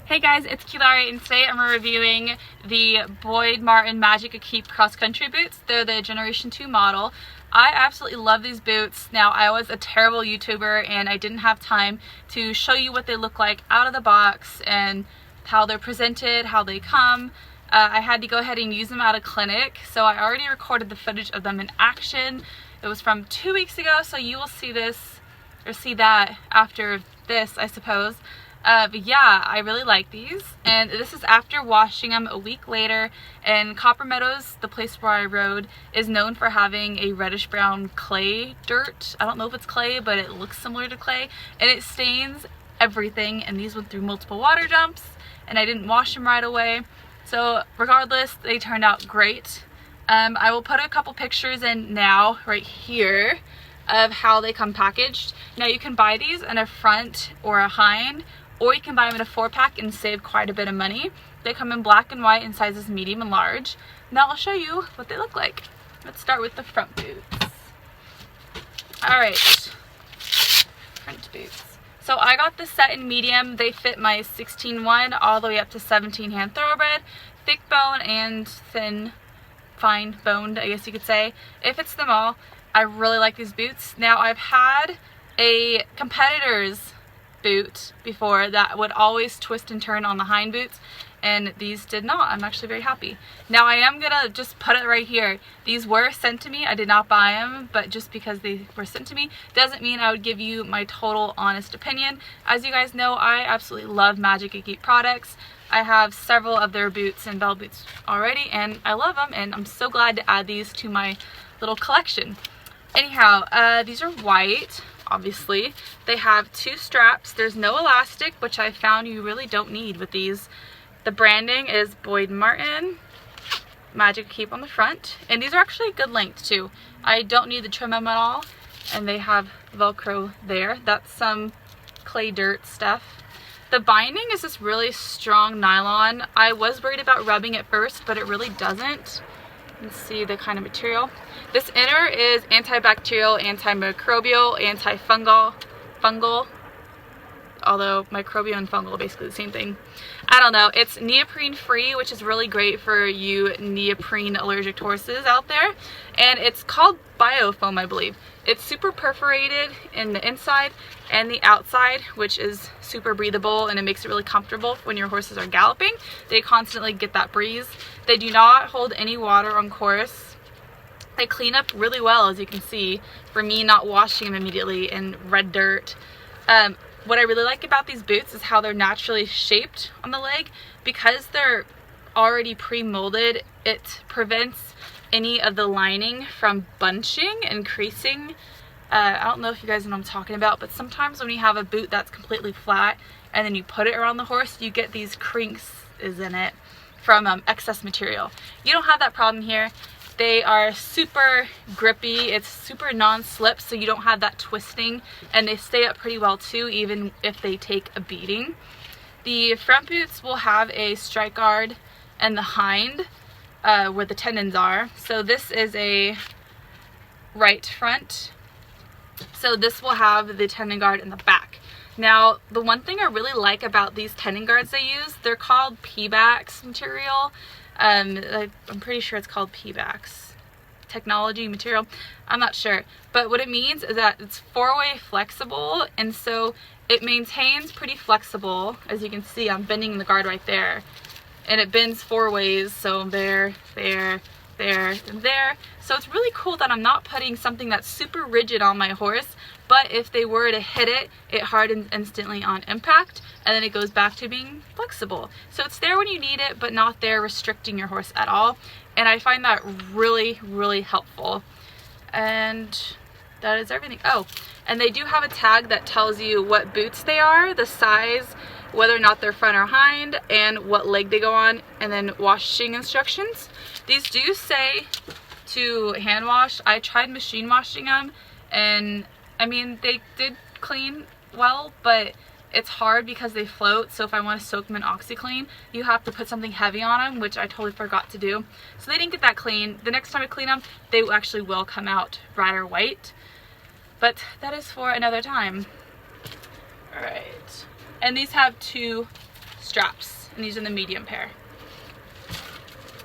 Hey guys, it's Keelari, and today I'm reviewing the Boyd Martin Majyk Equipe cross-country boots. They're the Generation 2 model. I absolutely love these boots. Now, I was a terrible YouTuber and I didn't have time to show you what they look like out of the box and how they're presented, how they come. I had to go ahead and use them at a clinic, so I already recorded the footage of them in action. It was from 2 weeks ago, so you will see this, or see that after this, I suppose. But yeah, I really like these, and this is after washing them a week later. And Copper Meadows, the place where I rode, is known for having a reddish brown clay dirt. I don't know if it's clay, but it looks similar to clay, and it stains everything. And these went through multiple water jumps, and I didn't wash them right away. So regardless, they turned out great. I will put a couple pictures in now right here of how they come packaged. Now, you can buy these in a front or a hind, or you can buy them in a 4-pack and save quite a bit of money. They come in black and white in sizes medium and large. Now I'll show you what they look like. Let's start with the front boots. Alright, front boots. So I got the set in medium. They fit my 16-1 all the way up to 17 hand thoroughbred. Thick bone and thin, fine boned, I guess you could say. It fits them all. I really like these boots. Now, I've had a competitor's boot before that would always twist and turn on the hind boots, and these did not. I'm actually very happy. Now, I am gonna just put it right here. These were sent to me. I did not buy them, but just because they were sent to me doesn't mean I would give you my total honest opinion. As you guys know, I absolutely love Majyk Equipe products. I have several of their boots and bell boots already, and I love them, and I'm so glad to add these to my little collection. Anyhow, these are white. Obviously, they have 2 straps. There's no elastic, which I found you really don't need with these. The branding is Boyd Martin, Majyk Equipe on the front, and these are actually good length too. I don't need the trim them at all, and they have Velcro there. That's some clay dirt stuff. The binding is this really strong nylon. I was worried about rubbing at first, but it really doesn't. Let's see the kind of material. This inner is antibacterial, antimicrobial, antifungal, although microbial and fungal are basically the same thing. I don't know. It's neoprene free, which is really great for you neoprene allergic horses out there. And it's called biofoam, I believe. It's super perforated in the inside and the outside, which is super breathable, and it makes it really comfortable when your horses are galloping. They constantly get that breeze. They do not hold any water on course. They clean up really well, as you can see, for me not washing them immediately in red dirt. What I really like about these boots is how they're naturally shaped on the leg. Because they're already pre-molded, it prevents any of the lining from bunching and creasing. I don't know if you guys know what I'm talking about, but sometimes when you have a boot that's completely flat and then you put it around the horse, you get these creases in it from excess material. You don't have that problem here. They are super grippy. It's super non-slip, so you don't have that twisting, and they stay up pretty well too, even if they take a beating. The front boots will have a strike guard and the hind where the tendons are. So this is a right front. So this will have the tendon guard in the back. Now, the one thing I really like about these tendon guards they use, they're called P-backs material. I'm pretty sure it's called P-backs technology material. I'm not sure, but what it means is that it's 4-way flexible, and so it maintains pretty flexible. As you can see, I'm bending the guard right there, and it bends 4 ways, so there, there, and there. So it's really cool that I'm not putting something that's super rigid on my horse, but if they were to hit it, it hardens instantly on impact, and then it goes back to being flexible. So it's there when you need it, but not there restricting your horse at all. And I find that really, really helpful. And that is everything. Oh, and they do have a tag that tells you what boots they are, the size, whether or not they're front or hind, and what leg they go on, and then washing instructions. These do say to hand wash. I tried machine washing them, and I mean, they did clean well, but it's hard because they float. So if I want to soak them in OxyClean, you have to put something heavy on them, which I totally forgot to do. So they didn't get that clean. The next time I clean them, they actually will come out brighter white. But that is for another time. All right. And these have 2 straps, and these are the medium pair.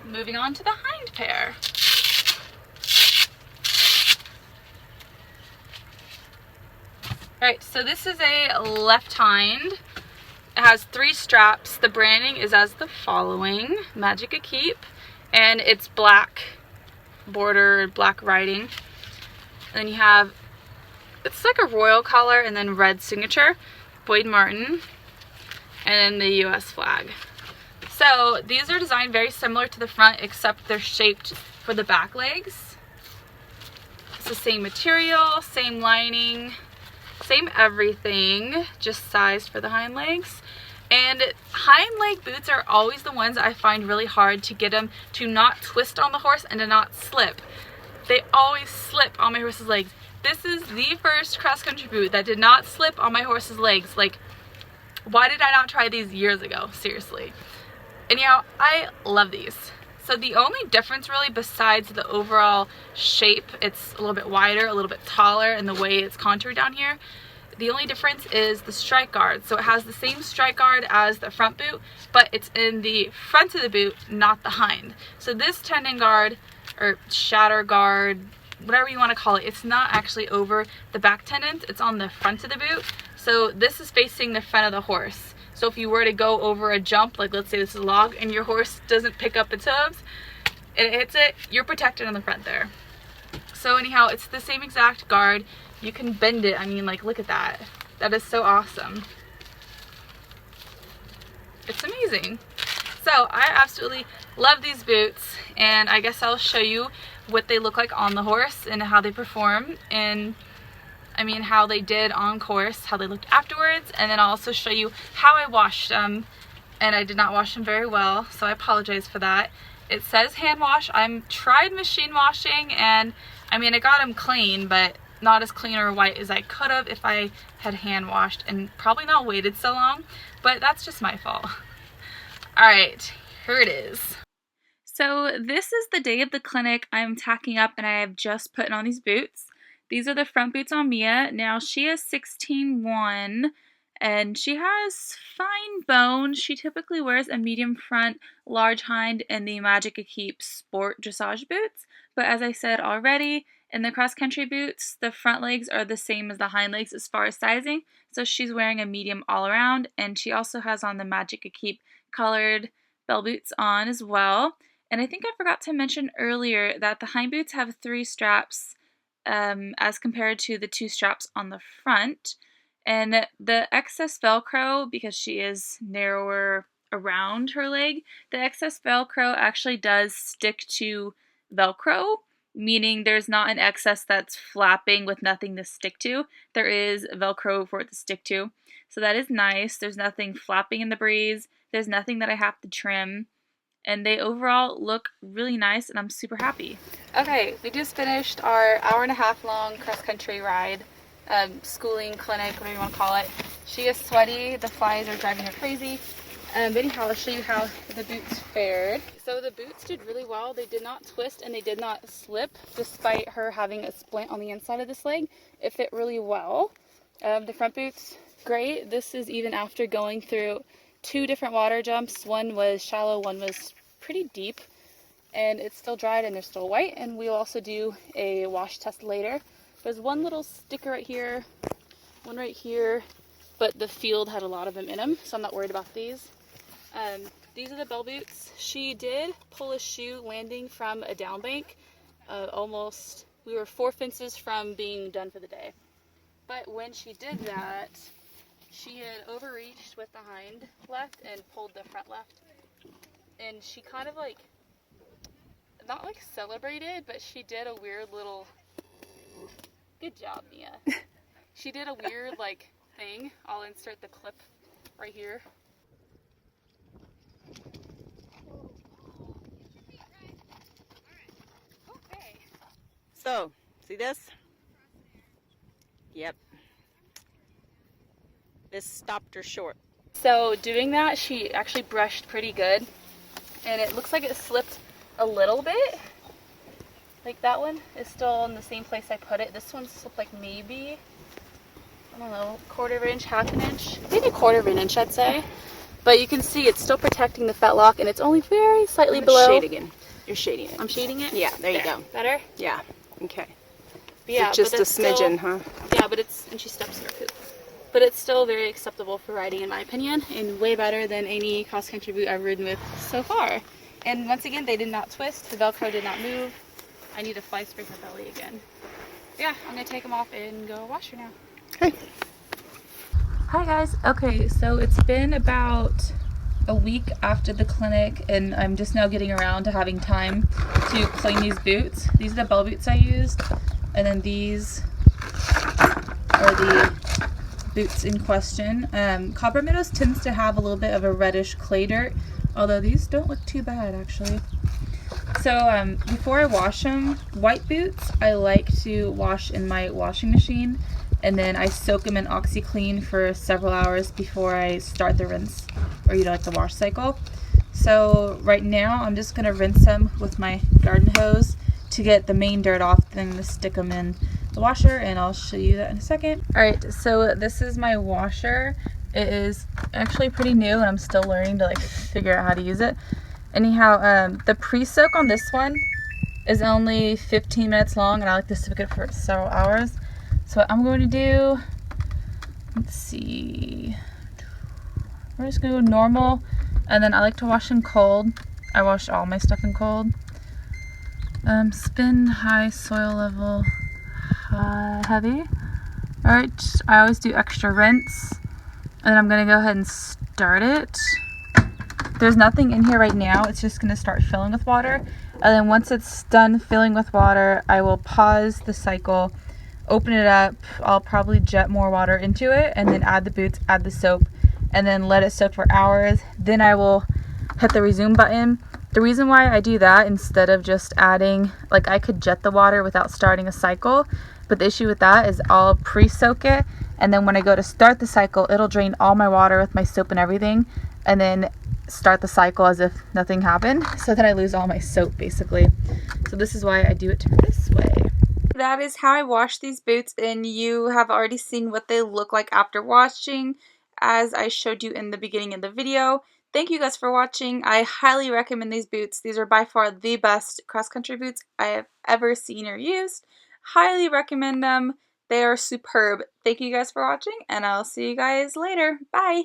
Moving on to the hind pair. Alright, so this is a left hind. It has 3 straps. The branding is as the following: Majyk Equipe, and it's black border, black writing. And then you have, it's like a royal color and then red signature, Boyd Martin, and then the US flag. So these are designed very similar to the front, except they're shaped for the back legs. It's the same material, same lining, same everything, just sized for the hind legs. And hind leg boots are always the ones I find really hard to get them to not twist on the horse and to not slip. They always slip on my horse's legs. This is the first cross-country boot that did not slip on my horse's legs. Like, why did I not try these years ago? Seriously. Anyhow, I love these. So the only difference really, besides the overall shape, it's a little bit wider, a little bit taller, and the way it's contoured down here, the only difference is the strike guard. So it has the same strike guard as the front boot, but it's in the front of the boot, not the hind. So this tendon guard, or shatter guard, whatever you want to call it, it's not actually over the back tendons, it's on the front of the boot. So this is facing the front of the horse. So if you were to go over a jump, like let's say this is a log, and your horse doesn't pick up its hooves, it hits it, you're protected on the front there. So anyhow, it's the same exact guard. You can bend it. I mean, like, look at that. That is so awesome. It's amazing. So I absolutely love these boots, and I guess I'll show you what they look like on the horse and how they perform, and I mean how they did on course, how they looked afterwards, and then I'll also show you how I washed them. And I did not wash them very well, so I apologize for that. It says hand wash. I tried machine washing, and I mean, I got them clean, but not as clean or white as I could have if I had hand washed, and probably not waited so long, but that's just my fault. Alright, here it is. So this is the day of the clinic. I'm tacking up, and I have just put on these boots. These are the front boots on Mia. Now she is 16-1, and she has fine bone. She typically wears a medium front, large hind, and the Majyk Equipe sport dressage boots. But as I said already, in the cross-country boots, the front legs are the same as the hind legs as far as sizing. So she's wearing a medium all around, and she also has on the Majyk Equipe colored bell boots on as well. And I think I forgot to mention earlier that the hind boots have 3 straps as compared to the 2 straps on the front. And the excess Velcro, because she is narrower around her leg, the excess Velcro actually does stick to Velcro, meaning there's not an excess that's flapping with nothing to stick to. There is Velcro for it to stick to. So that is nice. There's nothing flapping in the breeze. There's nothing that I have to trim. And they overall look really nice, and I'm super happy. Okay, we just finished our hour-and-a-half long cross-country ride. Schooling, clinic, whatever you want to call it. She is sweaty. The flies are driving her crazy. But anyhow, I'll show you how the boots fared. So the boots did really well. They did not twist and they did not slip, despite her having a splint on the inside of this leg. It fit really well. The front boots, great. This is even after going through 2 different water jumps. One was shallow, one was pretty deep. And it's still dried and they're still white. And we'll also do a wash test later. There's one little sticker right here, one right here, but the field had a lot of them in them, so I'm not worried about these. These are the bell boots. She did pull a shoe landing from a down bank. We were 4 fences from being done for the day. But when she did that, she had overreached with the hind left and pulled the front left. And she kind of like, not like celebrated, but she did a weird little... Good job, Mia. She did a weird, like, thing. I'll insert the clip right here. Okay. So, see this? Yep. This stopped her short. So, doing that, she actually brushed pretty good. And it looks like it slipped a little bit. Like that one is still in the same place I put it. This one slipped like maybe, I don't know, 1/4 inch, 1/2 inch, maybe 1/4 inch I'd say. But you can see it's still protecting the fetlock, and it's only very slightly below. Shade again. You're shading it. I'm shading it? Yeah, there you go. Better? Yeah. Okay. But yeah, Just but a smidgen, huh? Yeah, but it's, and she steps in her poop. But it's still very acceptable for riding in my opinion, and way better than any cross-country boot I've ridden with so far. And once again, they did not twist, the Velcro did not move. I need to fly spray her belly again. Yeah, I'm gonna take them off and go wash her now. Okay. Hi guys. Okay, so it's been about a week after the clinic, and I'm just now getting around to having time to clean these boots. These are the bell boots I used, and then these are the boots in question. Copper Meadows tends to have a little bit of a reddish clay dirt, although these don't look too bad actually. So before I wash them, white boots I like to wash in my washing machine, and then I soak them in OxyClean for several hours before I start the rinse, or like the wash cycle. So right now I'm just gonna rinse them with my garden hose to get the main dirt off, then I'm gonna stick them in the washer, and I'll show you that in a second. Alright, so this is my washer. It is actually pretty new, and I'm still learning to figure out how to use it. Anyhow, the pre-soak on this one is only 15 minutes long, and I like to soak it for several hours. So what I'm going to do, let's see, we're just going to go normal, and then I like to wash in cold. I wash all my stuff in cold. Spin, high, soil level, high, heavy. Alright, I always do extra rinse, and then I'm going to go ahead and start it. There's nothing in here right now, it's just going to start filling with water, and then once it's done filling with water, I will pause the cycle, open it up, I'll probably jet more water into it, and then add the boots, add the soap, and then let it soak for hours. Then I will hit the resume button. The reason why I do that instead of just adding, I could jet the water without starting a cycle, but the issue with that is I'll pre-soak it, and then when I go to start the cycle, it'll drain all my water with my soap and everything, and then start the cycle as if nothing happened. So then I lose all my soap basically. So this is why I do it this way. That is how I wash these boots, and you have already seen what they look like after washing, as I showed you in the beginning of the video. Thank you guys for watching. I highly recommend these boots. These are by far the best cross-country boots I have ever seen or used. Highly recommend them. They are superb. Thank you guys for watching, and I'll see you guys later. Bye!